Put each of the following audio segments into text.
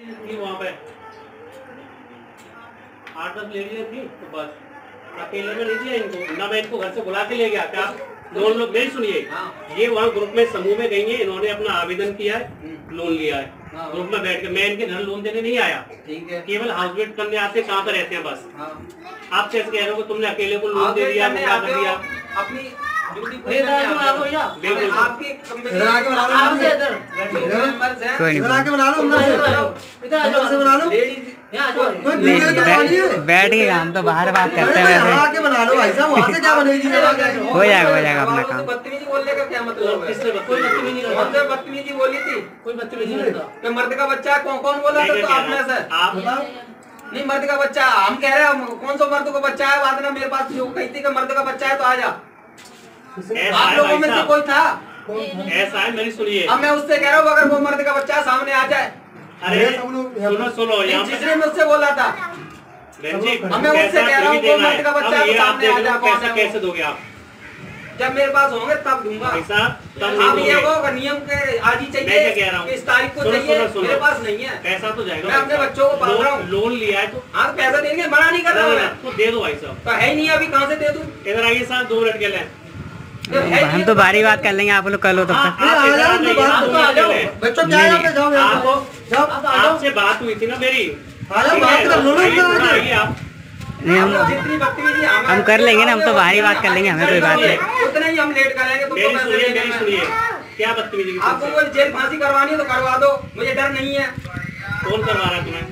थी वहाँ पे 8-10 लेडीज थी, तो बस अकेले में नहीं दिया इनको ना, मैं इनको घर से बुला के ले गया। क्या लोन लोग नहीं सुनिए, ये वहाँ ग्रुप में समूह में गई है, इन्होंने अपना आवेदन किया है, लोन लिया है ग्रुप में बैठ के। मैं इनके घर लोन देने नहीं आया, केवल हाउस वेट करने आते, कहाँ पे रहते हैं बस। आप कैसे कह रहे हो तुमने अकेले को लोन दे दिया, क्या कर दिया? अपनी बैठ के हम तो बाहर बात करते हैं, हो जाएगा अपना काम। बदतमीजी बोलने का क्या मतलब है? कोई बदतमीजी बोली थी? कोई बदतमीजी नहीं। मर्द का बच्चा कौन बोला था? तो आपने सर नहीं, मर्द का बच्चा हम कह रहे हैं, कौन सा मर्द का बच्चा है? बात ना मेरे पास जो कही थी कि मर्द का बच्चा है तो आ जा। आप लोगों में से कोई था? ऐसा है, मेरी सुनिए। अब मैं उससे कह रहा हूँ अगर वो मर्द का बच्चा सामने आ जाए। अरे सुनो जिसने मुझसे बोला था, मैं उससे कह रहा हूँ वो मर्द का बच्चा सामने आ जाए। पैसा कैसे दोगे आप? जब मेरे पास होंगे तब दूंगा पैसा। आप ये वो नियम के आज ही चाहिए, मैं क्या कह रहा हूँ, इस तारीख को चाहिए, मेरे पास नहीं है पैसा। तो जाएगा, मैं अपने बच्चों को पाल रहा हूँ। लोन लिया है तो आप पैसा देंगे, मना नहीं कर रहा हूँ मैं। तो दे दो भाई साहब। तो है ही नहीं, अभी कहाँ से दे दूँ? इधर आइए साहब, 2 मिनट के लिए हम तो बारी बात कर लेंगे, आप लोग कर लो तब तक। आपसे बात हुई थी ना मेरी, नहीं हम कर लेंगे ना, हम तो बाहरी बात कर लेंगे, हमें कोई बात नहीं। उतना ही हम लेट करेंगे। मेरी सुनिए, क्या बदतमीजी? आपको कोई जेल फांसी करवानी है तो करवा दो, मुझे डर नहीं है। कौन करवा रहा है तुम्हें?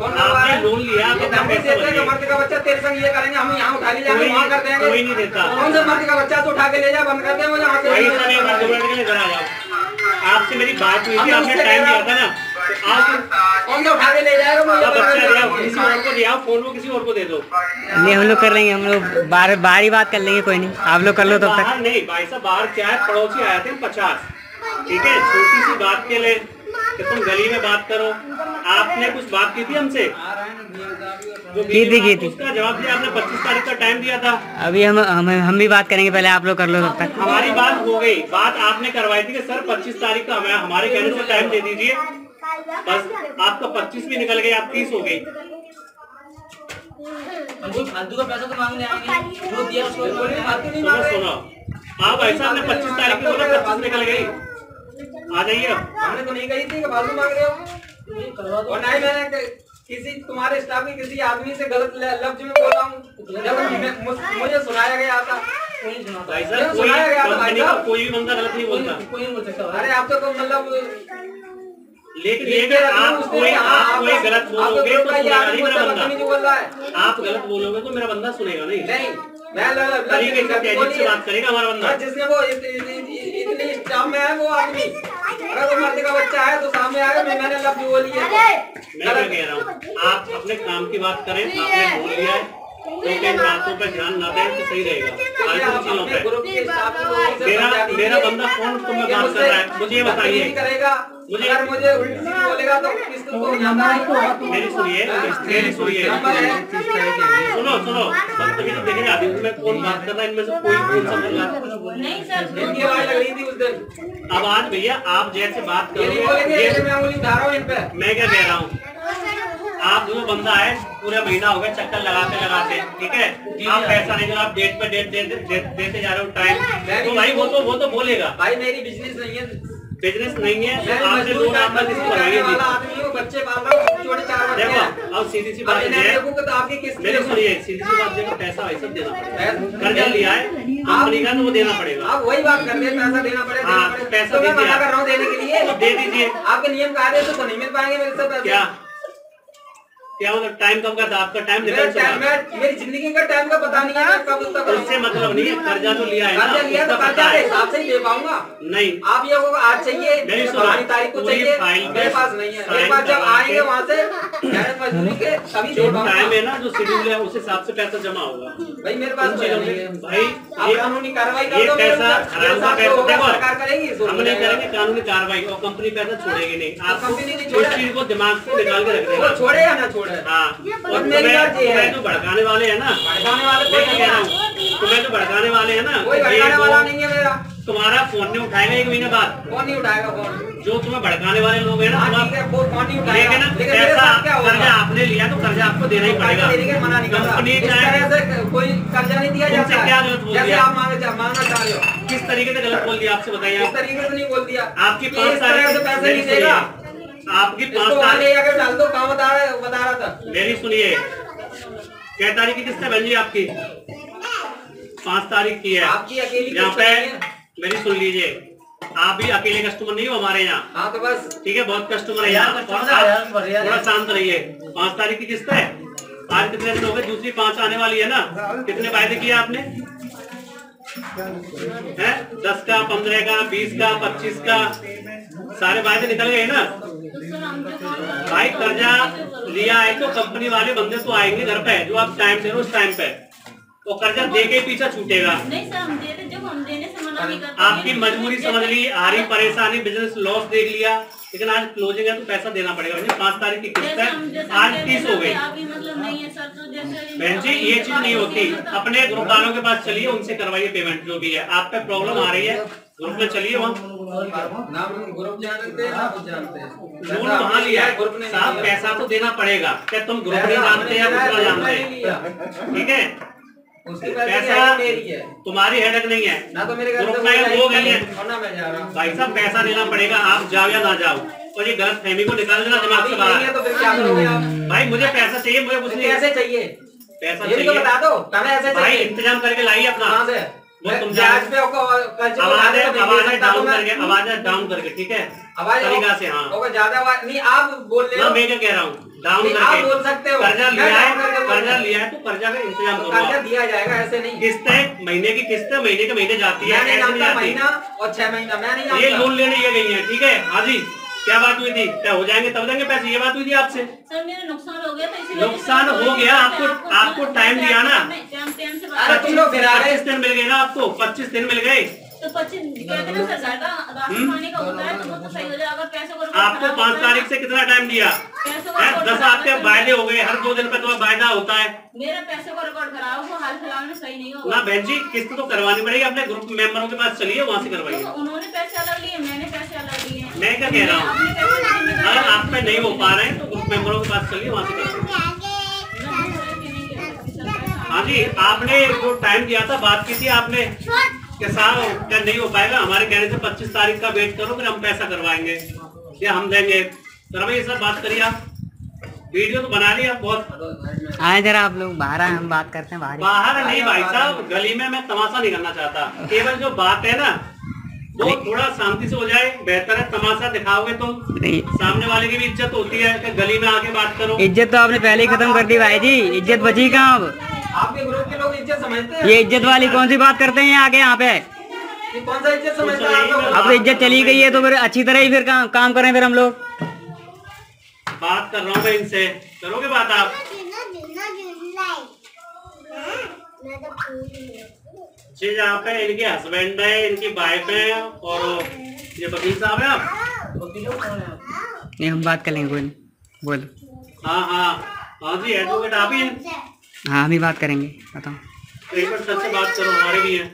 आपने लोन लिया तो मर्द का बच्चा तेरे संग ये करेंगे, हम यहाँ उठा ले जाएंगे, वहाँ कर देंगे। कोई नहीं देता। कौन से मर्द का बच्चा तो उठा के ले जा, बंद कर दे मुझे। आपसे मेरी बात हुई थी, आपने टाइम दिया था ना, कौन सा उठा के ले जाएगा? किसी और को दिया, फोन को किसी और को दे दो। नहीं हम लोग कर लेंगे, हम लोग बाहरी बात कर लेंगे, कोई नहीं, आप लोग कर लो तब तक। नहीं भाई साहब, बाहर क्या है, पड़ोसी आए थे 50, ठीक है, छोटी सी बात के लिए कि तुम गली में बात करो। आपने कुछ बात की थी हमसे, की थी उसका जवाब दिया आपने। 25 तारीख का टाइम दिया था। अभी हम भी बात करेंगे, पहले आप लोग कर लो तब तक। हमारी बात हो गई, बात आपने करवाई थी कि सर 25 तारीख का हमें हमारे कहने से टाइम दे दीजिए, बस आपका 25 भी निकल गई, आप 30 हो गई। फालतू का पैसा तो मांगने आएंगे, जो दिया उसको सुनो, आप ऐसा ने 25 तारीख को बोला, 25 निकल गई, आ जाइए। हमने तो नहीं कही थी कि फालतू मांग रहे हो, और नहीं मैंने किसी तुम्हारे स्टाफ के किसी आदमी से गलत लफ्ज में बोला हूँ, जब मुझे सुनाया गया था। सुनाया गया था, कोई भी बंदा गलत नहीं बोलता, कोई नहीं बोल सकता। अरे आप तो मतलब, लेकिन आप कोई गलत बोलोगे तो सुनेगा नहीं मेरा बंदा। आप गलत बोलोगे तो मेरा बंदा सुनेगा नहीं, तरीके से बात करेगा हमारा बंदा। जिसने वो इतनी स्टाफ में है वो आदमी, अगर वो मर्द का बच्चा है तो सामने आएगा, मैंने लफ्ज बोली है। मैं क्या कह रहा हूँ, आप अपने काम की बात करें, आपने बोल लिया है तो इन बातों पर ध्यान न दें तो सही रहेगा। मेरा बंदा कौन तुम्हें बात कर रहा है, मुझे ये बताइए। मुझे बोलेगा तो मेरी सुनिए, सुनो देखिए अभी मैं कौन बात कर रहा है, इनमें से कोई कौन सा बोल रहा है। अब आज भैया आप जैसे बात करोगे, मैं क्या कह रहा हूँ, आप जो बंदा है पूरा महीना हो गया चक्कर लगाते, ठीक है, आप पैसा नहीं, आप डेट पे डेट देते जा रहे हो टाइम, तो भाई वो तो बोलेगा भाई मेरी बिजनेस नहीं है, तो आपसे लोन आपका किसी को लगाएंगे, बच्चे पाल रहा हूं, छोटे 4 बच्चे हैं। अब सीधी सी बात है, मेरी सुनिए, सीधी सी बात है, पैसा वैसा देना पड़ेगा, कर्जा लिया है कंपनी का तो वो देना पड़ेगा। आप वही बात कर रहे हैं, पैसा देना पड़ेगा। पैसा मैं मना कर रहा हूँ देने के लिए, दे दीजिए। आपके नियम का आदेश तो नहीं मिल पाएंगे मेरे से पैसे। क्या मतलब टाइम कब का था आपका? टाइम निकल चुका है, मेरी जिंदगी का टाइम का पता नहीं है कब तक। उससे मतलब नहीं है, कर्जा तो लिया है ना, कर्जा लिया तो कर्जा के हिसाब से ही दे पाऊंगा। नहीं, आप ये आज चाहिए, मेरी फलानी तारीख को चाहिए, मेरे पास नहीं है। एक बार जब आएंगे वहाँ से मजदूरी के तभी दे पाऊंगा। टाइम है ना जो शेड्यूल है उस हिसाब से पैसा जमा होगा। भाई मेरे पास नहीं है भाई, आप कानूनी कार्रवाई कर दो। पैसा सरकार करेगी, हम नहीं करेंगे कानूनी कार्रवाई, और कंपनी पैसा छोड़ेगी नहीं। आप कंपनी नहीं छोड़ेगी, इस चीज को दिमाग से निकाल के रख देना, छोड़े या ना छोड़े। हाँ, और तुम्हें जो भड़काने वाले हैं ना, भड़काने वाले मैं कह रहा हूँ, तुम्हें जो भड़काने वाले हैं ना, कोई भड़काने वाला नहीं है मेरा। तुम्हारा फोन नहीं उठाएगा 1 महीने बाद, फोन नहीं उठाएगा फोन, जो तुम्हें भड़काने वाले लोग हैं ना, फोन नहीं उठाएगा। आपको देना ही पड़ेगा। मना नहीं करता, कंपनी इस तरह से कोई कर्जा नहीं दिया जाता है। क्या गलत बोल जैसे दिया? आप मांगना चाह रहे हो, किस तरीके से गलत बोल दिया आपसे बताइए? इस तरीके से नहीं बोल दिया। आपकी 5 तारीख से पैसे नहीं देगा, आपकी 5 इसको तारीख आगे आगे डाल दो, कहाँ बता रहा था। मेरी सुनिए, क्या तारीख की किस्त है बहन जी आपकी? 5 तारीख की है आपकी अकेली यहाँ पे। मेरी सुन लीजिए, आप भी अकेले कस्टमर नहीं हो हमारे यहाँ। हाँ तो बस ठीक है, बहुत कस्टमर है यहाँ। थोड़ा शांत रहिए। 5 तारीख की किस्त है, आज कितने दिन हो गए? दूसरी 5 आने वाली है ना। कितने वायदे किए आपने? है 10 का, 15 का, 20 का, 25 का, सारे वायदे निकल गए ना भाई। कर्जा लिया है तो कंपनी वाले बंदे तो आएंगे घर पे, जो आप टाइम दे रहे हो उस टाइम पे, तो कर्जा दे के पीछा छूटेगा। नहीं सर, हम दे रहे, जब हम देने से मना नहीं करते। आपकी मजबूरी समझ ली, आ रही परेशानी, बिजनेस लॉस देख लिया, लेकिन आज क्लोजिंग है तो पैसा देना पड़ेगा। 5 तारीख की किस्त है, आज 30 हो गई। मतलब नहीं है सर, तो जैसे बहन जी ये चीज नहीं होती। अपने ग्रुप वालों के पास चलिए, उनसे करवाइए पेमेंट जो भी है। आप पे प्रॉब्लम आ रही है, ग्रुप में चलिए, वहाँ ग्रुप जानते हैं, कुछ जानते हैं, रूल वहाँ लिया है ग्रुप ने साहब। पैसा तो देना पड़ेगा। क्या तुम ग्रुप नहीं जानते या दूसरा जानते हैं? ठीक है, उसकी पैसा मेरी है, तुम्हारी हेडक नहीं है ना तो मेरे ग्रुप में वो गई है और ना मैं जा रहा हूँ। भाई साहब, पैसा देना पड़ेगा, आप जाओ या ना जाओ। और ये गलत फहमी को निकाल देना दिमाग से बाहर। तो फिर क्या करोगे आप? भाई मुझे पैसा चाहिए, मुझे कुछ नहीं। कैसे चाहिए? पैसा ये भी तो चाहिए बता दो, कहाँ ऐसे भाई, चाहिए? इंतजाम करके लाइए अपना। कहाँ से? वो तुम ब्याज पे आवाज डाउन करके, आवाज डाउन करके, ठीक है, तरीका से। हाँ ज्यादा नहीं, आप बोल रहे हो, मैं क्या कह रहा हूँ, डाउन आप करके बोल सकते हो। कर्जा लिया है, कर्जा लिया है तो कर्जा का इंतजाम करो। कर्जा दिया जाएगा, ऐसे नहीं। किस्त है, महीने की किस्त है, महीने के महीने जाती है, ऐसे नहीं जाती। महीना और 6 महीना मैं नहीं जानता। ये लोन लेने ये गई है, ठीक है। हाँ जी, क्या बात हुई थी? क्या हो जाएंगे तब देंगे पैसे, ये बात हुई थी आपसे? सर मेरा नुकसान हो गया था, इसलिए नुकसान हो गया, आपको टाइम दिया ना। अरे तुम लोग फिर आ रहे 25 दिन मिल गए ना आपको, 25 दिन मिल गए। तो 25 कहते हैं सर, ज्यादा राशन पानी का होता है तो वो तो सही हो जाएगा। अगर पैसों को आपको 5 तारीख से कितना टाइम दिया? 10 आपके वायदे हो गए, हर 2 दिन पे तो वायदा होता है। मेरा पैसे को रिकॉर्ड कराओ, वो हाल फिलहाल में सही नहीं होगा ना बहन जी, किस्त तो करवानी पड़ेगी। अपने ग्रुप मेंबरों के पास चलिए, वहाँ से करवाइए। तो उन्होंने पैसे अलग लिए, मैंने पैसे अलग लिए। मैं क्या कह रहा हूँ, अगर आप पे नहीं हो पा रहे हैं तो ग्रुप मेंबरों के पास चलिए, वहाँ से करवाइए। हाँ जी, आपने जो टाइम दिया था, बात की थी आपने कि साहब क्या नहीं हो पाएगा, हमारे कहने से 25 तारीख का वेट करो, फिर हम पैसा करवाएंगे या हम देंगे। तो भाई ये सब बात करिए आप, वीडियो तो बना लिया बहुत। आए जरा आप लोग बाहर आए, हम बात करते हैं बाहर नहीं भाई साहब, गली में मैं तमाशा नहीं करना चाहता। केवल जो बात है ना वो थोड़ा शांति से हो जाए, बेहतर है। तमाशा दिखाओगे तो सामने वाले की भी इज्जत होती है कि गली में आके बात करो। इज्जत तो आपने पहले ही खत्म कर दी भाई जी, इज्जत बची कहाँ अब? आपके ग्रुप के लोग इज्जत समझते हैं? ये इज्जत वाली कौन सी बात करते हैं आगे यहाँ पे? ये कौन सा इज्जत समझता है आप लोग? अब तो इज्जत चली गई है तो फिर अच्छी तरह ही फिर काम करें फिर हम लोग। बात कर रहा हूँ मैं इनसे, करोगे बात आप? जी जहाँ पे इनके हस्बैंड है, इनकी वाइफ है और ये वकील साहब है। आप नहीं, हम बात कर लेंगे, कोई नहीं, बोलो। हाँ जी, एडवोकेट आप ही हैं? हाँ, हम ही बात करेंगे, बताओ। एक बार सर से बात करो, हमारे भी हैं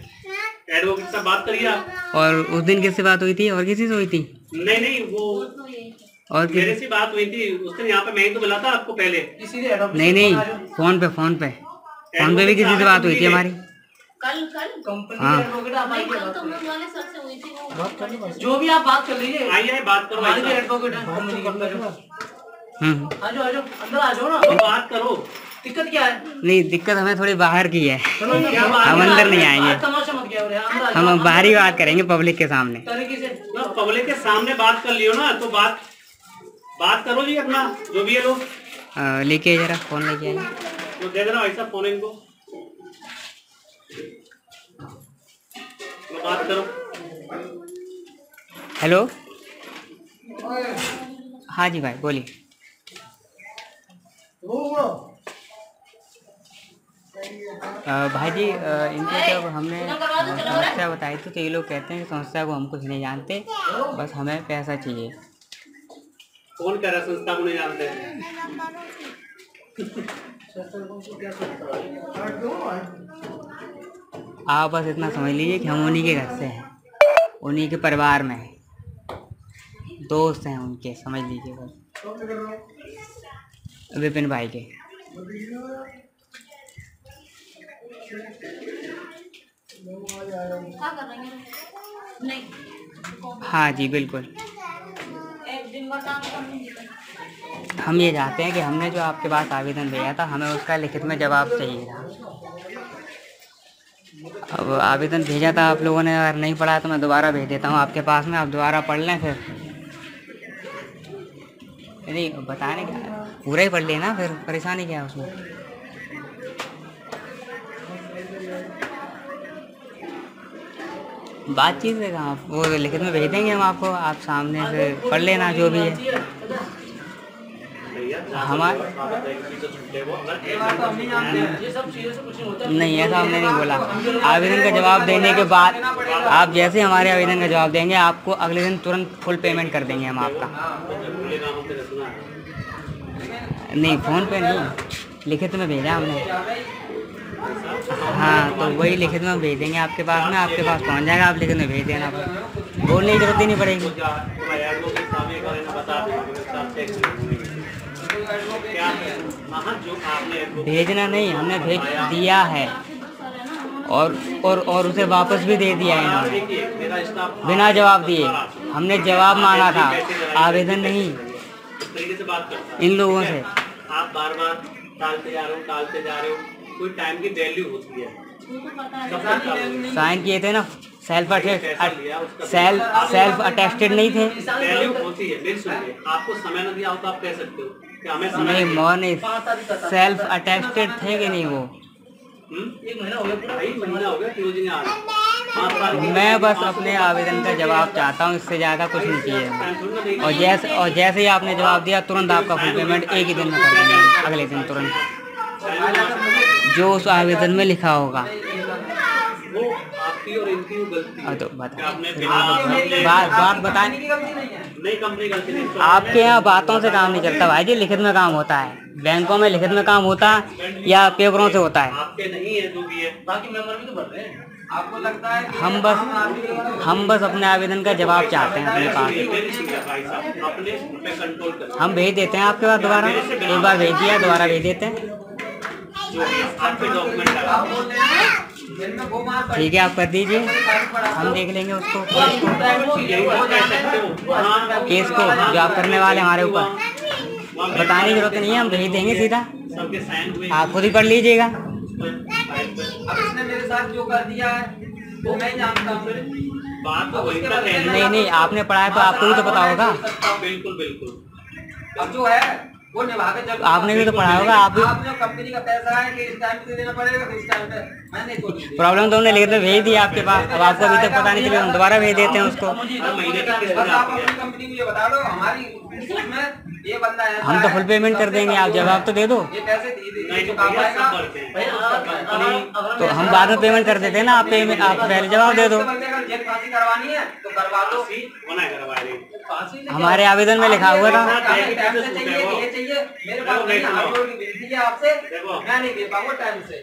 एडवोकेट से, बात करिए आप। और उस दिन किससे बात हुई थी? और किसी से हुई थी? नहीं, वो और मेरे से बात हुई थी उस दिन, यहाँ पे मैं ही तो मिला था आपको पहले। नहीं, फोन पे भी किसी से बात हुई थी हमारी। कल हाँ, सर से हुई थी वो। जो भी आप बात कर लीजिए, आइए बात करो। एडवोकेट है, अंदर आ जाओ ना, तो बात करो। दिक्कत क्या है? नहीं, दिक्कत हमें थोड़ी बाहर की है, क्या बात हम अंदर नहीं आएंगे, तमाशा मत किया, हम बाहर ही बात करेंगे पब्लिक के सामने। पब्लिक के सामने बात कर लियो ना, तो बात करो जी अपना, जो भी है लोग। लेके जरा फोन लेके आइए, तो दे देना ऐसा फोन इनको, बात करो। हेलो, हाँ जी भाई बोलिए। भाई जी, इनको जब हमने समस्या बताई थी तो ये लोग कहते हैं कि संस्था को हम कुछ नहीं जानते, बस हमें पैसा चाहिए। कौन कह रहा है संस्था को नहीं जानते? आप बस इतना समझ लीजिए कि हम उन्हीं के घर से हैं, उन्हीं के परिवार में हैं, दोस्त हैं उनके, समझ लीजिए बस, विपिन भाई के। क्या कर रहे हैं? नहीं, हाँ जी बिल्कुल। एक दिन भर काम करने हम ये चाहते हैं कि हमने जो आपके पास आवेदन भेजा था हमें उसका लिखित में जवाब चाहिए था। अब आवेदन भेजा था आप लोगों ने, अगर नहीं पढ़ा तो मैं दोबारा भेज देता हूँ आपके पास में, आप दोबारा पढ़ लें फिर। नहीं बताने क्या, पूरा ही पढ़ लेना, फिर परेशानी क्या है उसमें। बातचीत से कहाँ, वो लिखित में भेज देंगे हम आपको, आप सामने से पढ़ लेना जो भी है। हमारे नहीं, ऐसा हमने नहीं बोला। आवेदन का जवाब देने के बाद आप जैसे हमारे आवेदन का जवाब देंगे आपको अगले दिन तुरंत फुल पेमेंट कर देंगे हम आपका। नहीं फ़ोन पे नहीं, लिखित में भेजा हमने। हाँ तो वही लिखित में भेज देंगे आपके पास में, आपके पास पहुंच जाएगा, आप लिखित में भेज देना, बोलने की जरूरत ही नहीं पड़ेगी। भेजना नहीं, हमने भेज दिया है और उसे वापस भी दे दिया है इन्होंने बिना जवाब दिए। हमने जवाब मांगा था, आवेदन नहीं। इन लोगों से आप बार बार टालते जा रहे हो। कोई टाइम की वैल्यू होती है। साइन किए थे ना, सेल्फ अटेस्टेड नहीं थे। वैल्यू होती है, मेरी सुनिए, आपको समय न दिया हो तो आप कह सकते हो कि हमें समय नहीं, मॉर्निंग सेल्फ अटेस्टेड थे कि नहीं वो? 1 महीना हो गया क्लोजिंग आज। मैं बस अपने आवेदन का जवाब चाहता हूँ, इससे ज़्यादा कुछ नहीं चाहिए। और जैसे ही आपने जवाब दिया तुरंत आपका फुल पेमेंट एक ही दिन में कर देंगे, अगले दिन तुरंत, जो उस आवेदन में लिखा होगा। वो आपकी और इनकी गलती तो बात बताने नहीं, कंपनी गलती नहीं। आपके यहाँ बातों से काम नहीं चलता भाई जी, लिखित में काम होता है। बैंकों में लिखित में काम होता है या पेपरों से होता है? आपके नहीं है, जो भी है, बाकी मेंबर भी तो भर रहे हैं। आपको लगता है कि हम बस अपने आवेदन का जवाब चाहते हैं अपने पास। हम भेज देते हैं आपके पास दोबारा, एक बार भेज दिया, दोबारा भेज देते हैं। ठीक है, आप कर दीजिए, हम देख लेंगे उसको, केस को जो आप करने वाले हमारे ऊपर। बताने की जरूरत नहीं है, हम भेज देंगे सीधा, आप खुद ही पढ़ लीजिएगा। अब इसने मेरे साथ जो कर दिया है वो मैं जानता हूँ। नहीं, आपने पढ़ा है तो आपको भी तो पता होगा। बिल्कुल। अब जो है वो निभा के चलो। आपने भी तो पढ़ा होगा, आप भी। आपने कंपनी का पैसा है कि इस टाइम पे देना पड़ेगा, तो इस टाइम पे मैंने प्रॉब्लम तो हमने लिखित में भेज दिया आपके पास, अब आपको अभी तक पता नहीं चला, हम दोबारा भेज देते हैं उसको। आप अपनी कंपनी को ये बता दो, हमारी में ये बंदा है, हम तो फुल पेमेंट कर देंगे, आप जवाब तो दे दो। ये पैसे तो हम बाद में पेमेंट कर देते हैं ना, आप पहले जवाब दे दो। करवानी है तो करवा लो। हमारे आवेदन में लिखा हुआ था। मेरे पास आपसे, मैं नहीं दे पाऊंगा टाइम से।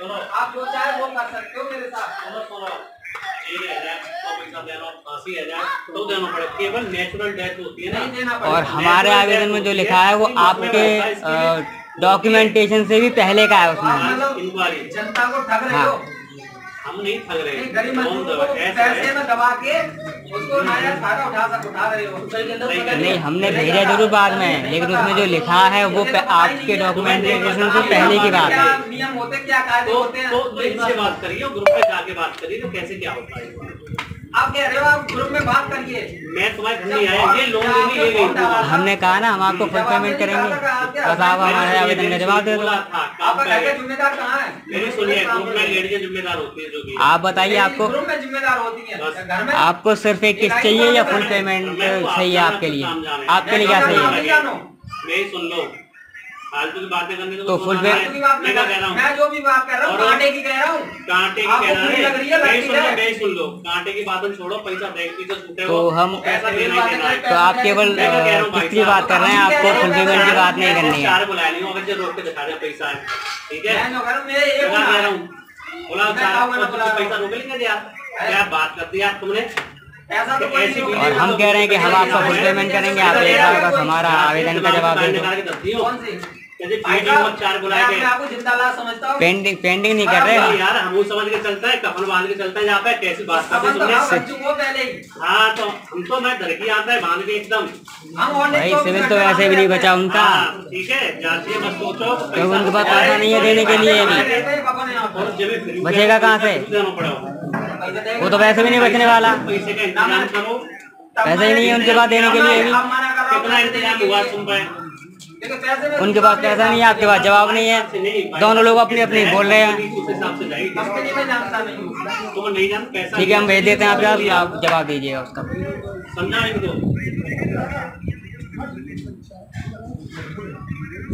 आप जो चाहे वो कर सकते हो मेरे साथ। केवल नेचुरल डेथ होती है ना। और हमारे आवेदन में जो लिखा है वो आपके डॉक्यूमेंटेशन से भी पहले का है उसमें। जनता को ठग रहे हो। हम नहीं ठग रहे, गरीब मजदूर को पैसे में दबा के उसको नया फायदा उठा रहे हो। नहीं, हमने भेजा जरूर बाद में, लेकिन उसमें जो लिखा है वो आपके डॉक्यूमेंटेशन से पहले की बात है। नियम होते क्या, कायदे होते हैं, तो इनसे बात करिए, ग्रुप में जाके बात करिए तो कैसे क्या होता है। आप कह रहे हो आप ग्रुप में बात करिए, मैं तुम्हारे घर नहीं आया, ये लोन नहीं ले गई। हमने कहा ना हम आपको फुल पेमेंट करेंगे, बस आप हमारे आवेदन का जवाब दे दो। आपका घर का जिम्मेदार कहाँ है? मेरी सुनिए, ग्रुप में लेडीज जिम्मेदार होती है, जो भी आप बताइए आपको ग्रुप में जिम्मेदार होती है। घर में आपको सिर्फ एक किस्त चाहिए या फुल पेमेंट सही है आपके लिए? आपके लिए क्या सही है? मेरी सुन लो, फालतू की बातें करने तो फुल पेमेंट मैं जो भी बात कर रहा हूँ कांटे की कह रहा हूँ, कांटे की कह रहा है। मैं सुन लो, कांटे की बात छोड़ो, पैसा बैंक की छूटे तो हम पैसा देना ही देना है। तो आप केवल किस्त की बात कर रहे हैं, आपको फुल पेमेंट की बात नहीं करनी है। बुला नहीं होगा, रोक के दिखा दे पैसा है, ठीक है। बोला पैसा रोक लेंगे यार, क्या बात करती है तुमने। और हम कह रहे हैं कि हम आपका फुल पेमेंट करेंगे, आप एक बार बस हमारा आवेदन का जवाब दे दो। पेंडिंग नहीं कर रहे यार, हम वो समझ के चलता है, कफन बांध के चलता है यहाँ पे, कैसी बात करते हैं पहले ही। हाँ तो हम तो मैं डर की आता है बांध के एकदम। भाई सिविल तो वैसे भी नहीं बचा उनका, ठीक है, जांचिए मत सोचो, तो उनके पास पैसा नहीं है देने के लिए भी, बचेगा कहाँ से? वो तो वैसे भी नहीं बचने वाला, पैसे का इंतजाम करो, पैसा ही नहीं है उनके पास देने के लिए भी। कितना इंतजाम हुआ सुन पाए? उनके पास पैसा नहीं है, आपके पास जवाब नहीं है, दोनों लोग अपनी अपनी बोल रहे हैं। ठीक है, हम भेज देते हैं आपके पास, आप जवाब दीजिएगा उसका। समझा इनको,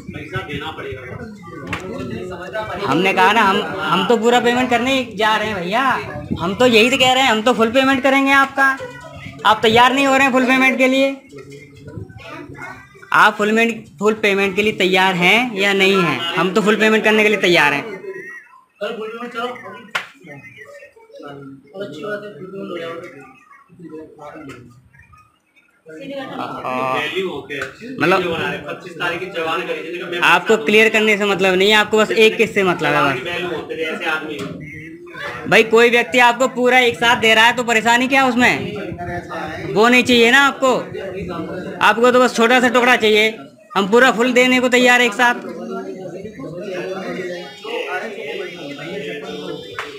पैसा देना पड़ेगा। हमने कहा ना, हम तो पूरा पेमेंट करने ही जा रहे हैं भैया, हम तो यही तो कह रहे हैं, हम तो फुल पेमेंट करेंगे आपका। आप तैयार नहीं हो रहे हैं फुल पेमेंट के लिए? आप फुल पेमेंट के लिए तैयार हैं या नहीं हैं? हम तो फुल पेमेंट करने के लिए तैयार हैं। मतलब 25 तारीख की जवान करेंगे, आपको क्लियर करने से मतलब नहीं है, आपको बस एक किस से मतलब है बस। ऐसे आदमी भाई कोई व्यक्ति आपको पूरा एक साथ दे रहा है तो परेशानी क्या उसमें? वो नहीं चाहिए ना आपको, आपको तो बस छोटा सा टुकड़ा चाहिए। हम पूरा फुल देने को तैयार है एक साथ।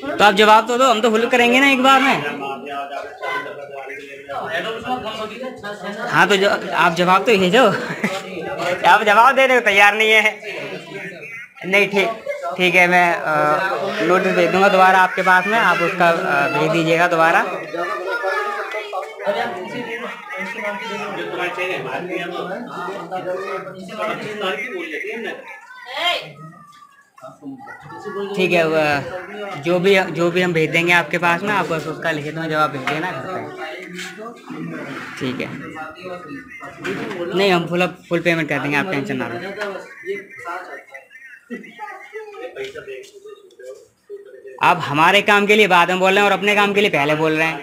तो आप जवाब तो दो, हम तो फुल करेंगे ना एक बार में। हाँ तो आप जवाब तो भेजो। आप जवाब देने को तैयार नहीं है। नहीं ठीक है, मैं नोटिस भेज दूंगा दोबारा आपके पास में, आप उसका भेज दीजिएगा दोबारा। ठीक है, जो भी हम भेज देंगे आपके पास में, आप बस उसका लिखे तो जवाब भेज देना घर पे। ठीक है, नहीं हम फुल पेमेंट कर देंगे, आप टेंशन ना लो। आप हमारे काम के लिए बाद में बोल रहे हैं और अपने काम के लिए पहले बोल रहे हैं।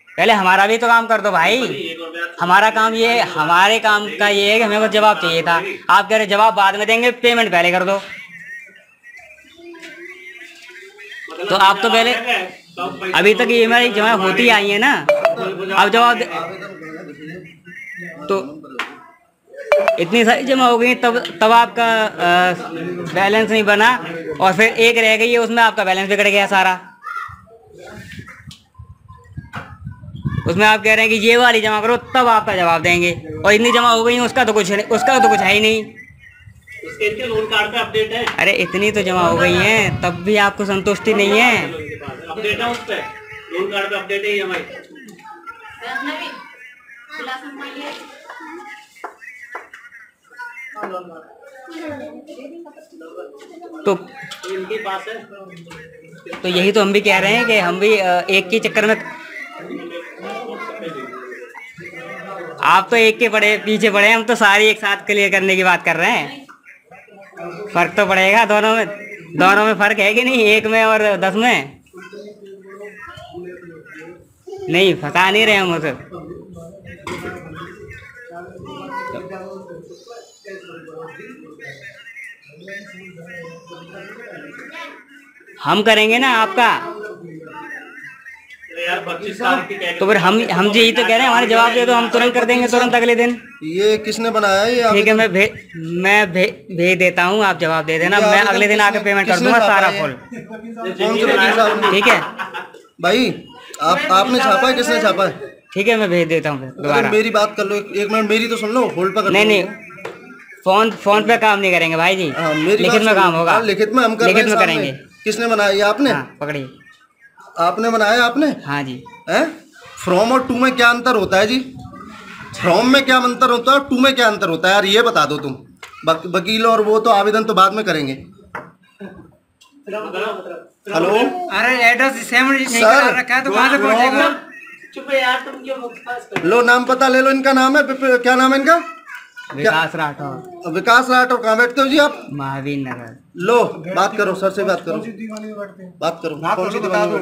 पहले हमारा भी तो काम कर दो भाई। हमारा काम ये है, हमारे काम का ये है कि हमें बस जवाब चाहिए था। आप कह रहे जवाब बाद में देंगे, पेमेंट पहले कर दो। तो आप तो पहले, अभी तक ये हमारी जमा होती आई है ना, अब जवाब तो इतनी सारी जमा हो गई तब आपका बैलेंस नहीं बना, और फिर एक रह गई है, उसमें आपका बैलेंस बिगड़ गया सारा। उसमें आप कह रहे हैं कि ये वाली जमा करो तब आपका जवाब देंगे, और इतनी जमा हो गई उसका तो कुछ है ही नहीं। उसके लोन कार्ड पे अपडेट है। अरे इतनी तो जमा हो गई है तब भी आपको संतुष्टि नहीं है। अपडेट है, उस पे लोन कार्ड पे अपडेट है EMI। तो इनके पास है, तो यही तो हम भी कह रहे हैं कि हम भी एक के चक्कर में, आप तो एक के पीछे पड़े, हम तो सारी एक साथ क्लियर करने की बात कर रहे हैं। फर्क तो पड़ेगा दोनों में फर्क है कि नहीं, एक में और 10 में। नहीं फंसा नहीं रहे हम उसे। हम करेंगे ना आपका, यार 25 तारीख की तो फिर हम यही तो कह रहे हैं, हमारे जवाब दे दो, हम तुरंत कर देंगे, तुरंत अगले दिन। ये किसने बनाया है ये? ठीक है, मैं भेज देता हूँ, आप जवाब दे देना, मैं अगले दिन आके पेमेंट कर दूंगा सारा फुल। ठीक है भाई, आपने छापा है, किसने छापा है? ठीक है, मैं भेज देता हूँ दोबारा। मेरी बात कर लो, एक मिनट मेरी तो सुन लो, होल्ड पर। नहीं फोन पे काम नहीं करेंगे भाई जी, लिखित में काम होगा। लिखित में हम करेंगे। किसने बनाया ये? आपने? पकड़िए। आपने बनाया? आपने? हाँ जी। फ्रॉम और टू में क्या अंतर होता है जी? फ्रॉम में क्या अंतर होता है और टू में क्या अंतर होता है यार, ये बता दो तुम। वकील और वो तो आवेदन तो बाद में करेंगे। हेलो, अरे एड्रेस सेम नहीं रखा है तो कहाँ से पहुंचेगा? चुप है यार, तुम क्यों बकवास कर रहे हो? लो नाम पता ले लो, इनका नाम है, क्या नाम है इनका? विकास राठौर। विकास राठौर। कहाँ बैठते हो जी आप? महावीर नगर। लो बात करो, सर से बात करो, बात करो। कौन सी दीवानी?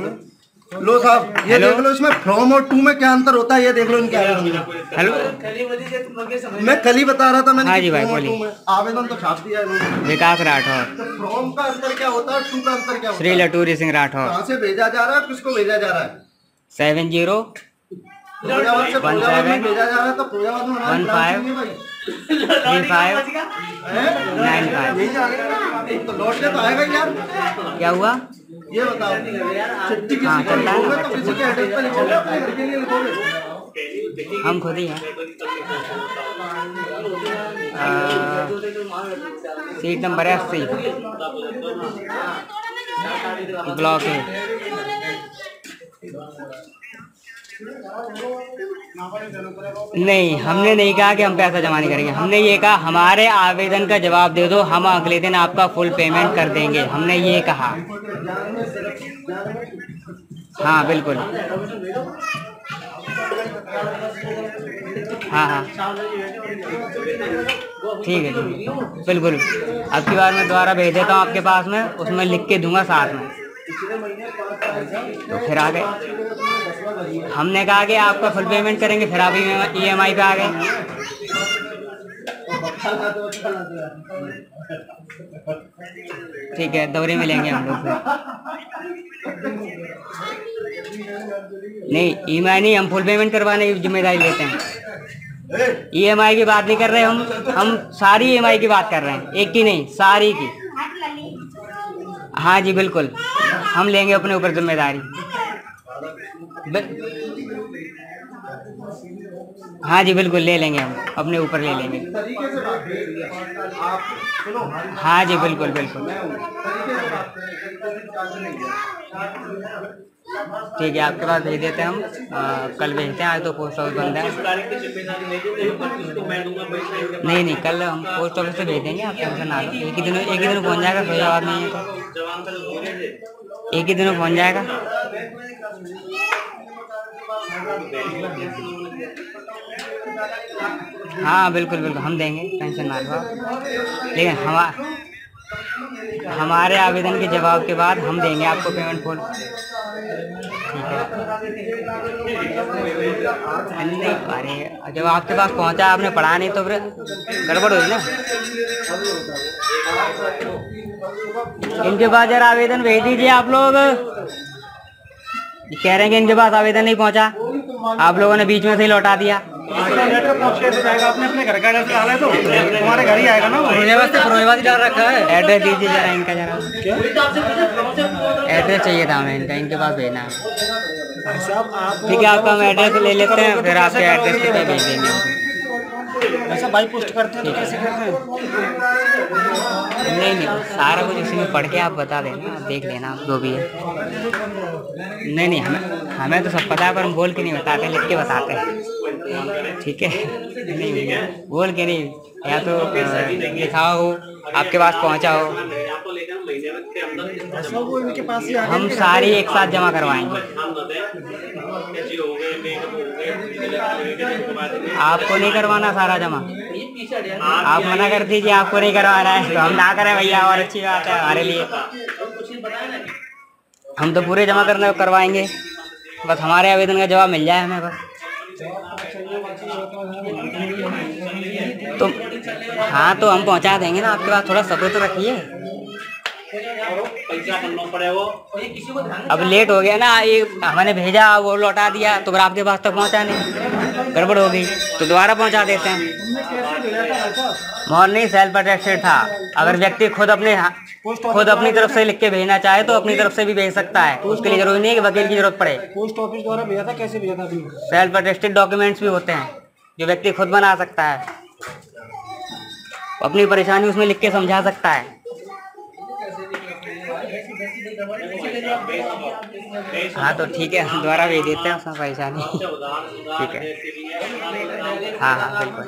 लो साहब, ये देख लो इसमें फ्रॉम और टू में क्या अंतर होता है, ये देख लो इनके आवेदन। हेलो, मैं कल ही बता रहा था मैंने। हाँ जी भाई, बोलिए। आवेदन तो छाप दिया है इन्होंने। विकास राठौर। तो फ्रॉम का अंतर क्या होता है, टू का अंतर क्या होता श्री है? लटूरी सिंह राठौर। कहाँ से भेजा जा रहा है, किसको भेजा जा रहा है? 70 फिरोजाबाद से फिरोजाबाद में भेजा जा रहा है, तो फिरोजाबाद में हमारी ब्रांच नहीं है भाई। 3595। तो लौट के तो आएगा यार। क्या हुआ ये बताओ, चिट्ठी किसी हाँ, को चल रहा है। लिखोगे तो किसी के एड्रेस पे लिखोगे, अपने घर के लिए लिखोगे? हम खुद ही हैं। सीट नंबर 80 ब्लॉक है। नहीं, हमने नहीं कहा कि हम पैसा जमा नहीं करेंगे। हमने ये कहा हमारे आवेदन का जवाब दे दो, हम अगले दिन आपका फुल पेमेंट कर देंगे। हमने ये कहा। हाँ बिल्कुल, हाँ हाँ ठीक है जी, बिल्कुल। अब की बार मैं दोबारा भेज देता हूँ आपके पास में, उसमें लिख के दूंगा साथ में। तो फिर आ गए, हमने कहा कि आपका फुल पेमेंट करेंगे, फिर आप EMI पे आ गए। ठीक है, दौरे मिलेंगे हम लोग फिर। नहीं, EMI नहीं, हम फुल पेमेंट करवाने की जिम्मेदारी लेते हैं। EMI की बात नहीं कर रहे हम सारी EMI की बात कर रहे हैं, एक की नहीं, सारी की। हाँ जी बिल्कुल, हम लेंगे अपने ऊपर जिम्मेदारी। हाँ जी बिल्कुल, ले लेंगे, हम अपने ऊपर ले लेंगे। हाँ जी बिल्कुल बिल्कुल, ठीक है, आपके पास भेज देते हैं हम। कल भेजते हैं, आज तो पोस्ट ऑफिस बंद है। नहीं, कल हम पोस्ट ऑफिस से भेज देंगे, आप टेंशन ना लो। एक ही दिन में पहुंच जाएगा। फिरोजाबाद में एक ही दिन में पहुंच जाएगा। हाँ बिल्कुल, हम देंगे, टेंशन ना लो। लेकिन हमारे आवेदन के जवाब के बाद हम देंगे आपको पेमेंट फुल। ठीक है। नहीं, अरे जब आपके पास पहुंचा, आपने पढ़ा नहीं तो फिर गड़बड़ हुई ना। इनके पास जरा आवेदन भेज दीजिए आप लोग। कह रहे हैं कि इनके पास आवेदन नहीं पहुंचा, आप लोगों ने बीच में से ही लौटा दिया। आपने अपने घर का एड्रेस डाला है तो तुम्हारे घर ही आएगा ना। फिरोजाबाद डाल रखा है। एड्रेस दीजिए जरा इनका, जरा एड्रेस चाहिए था हमें इनका, इनके पास भेजना है। ठीक है, आपका हम एड्रेस ले लेते हैं, फिर आपके एड्रेस पे भेज देंगे। ऐसा बाई पोस्ट करते हैं तो कैसे करते हैं? नहीं, सारा कुछ इसी में पढ़ के आप बता देना, देख लेना आप जो भी है। नहीं, हमें तो सब पता है, पर हम बोल के नहीं बताते, लिख के बताते हैं। ठीक है, नहीं बोल के नहीं, या तो लिखा हो, आपके पास पहुंचा हो। इनके पास ही हम सारी एक साथ जमा करवाएंगे। आपको नहीं करवाना सारा जमा, आप मना कर दीजिए, आपको नहीं करवाना है तो हम ना करें भैया, और अच्छी बात है हमारे लिए। हम तो पूरे जमा करवाएंगे, बस हमारे आवेदन का जवाब मिल जाए हमें बस। तो हाँ, तो हम पहुंचा देंगे ना आपके पास, थोड़ा सब्र तो रखिए। अब लेट हो गया ना, ये हमने भेजा, वो लौटा दिया, तो फिर आपके पास तक पहुंचा नहीं, गड़बड़ हो गई, तो दोबारा पहुंचा देते हैं। मॉर्निंग सेल्फ अटेस्टेड था। अगर व्यक्ति खुद अपनी तरफ से लिख के भेजना चाहे तो अपनी तरफ से भी भेज सकता है, उसके लिए जरूरी नहीं है कि वकील की जरूरत पड़े। पोस्ट ऑफिस द्वारा भेजा था, कैसे भेजा था? सेल्फ अटेस्टेड डॉक्यूमेंट्स भी होते हैं जो व्यक्ति खुद बना सकता है, अपनी परेशानी उसमें लिख के समझा सकता है। हाँ तो ठीक है, दोबारा भेज देते हैं, उसमें परेशानी। ठीक है, हाँ बिल्कुल।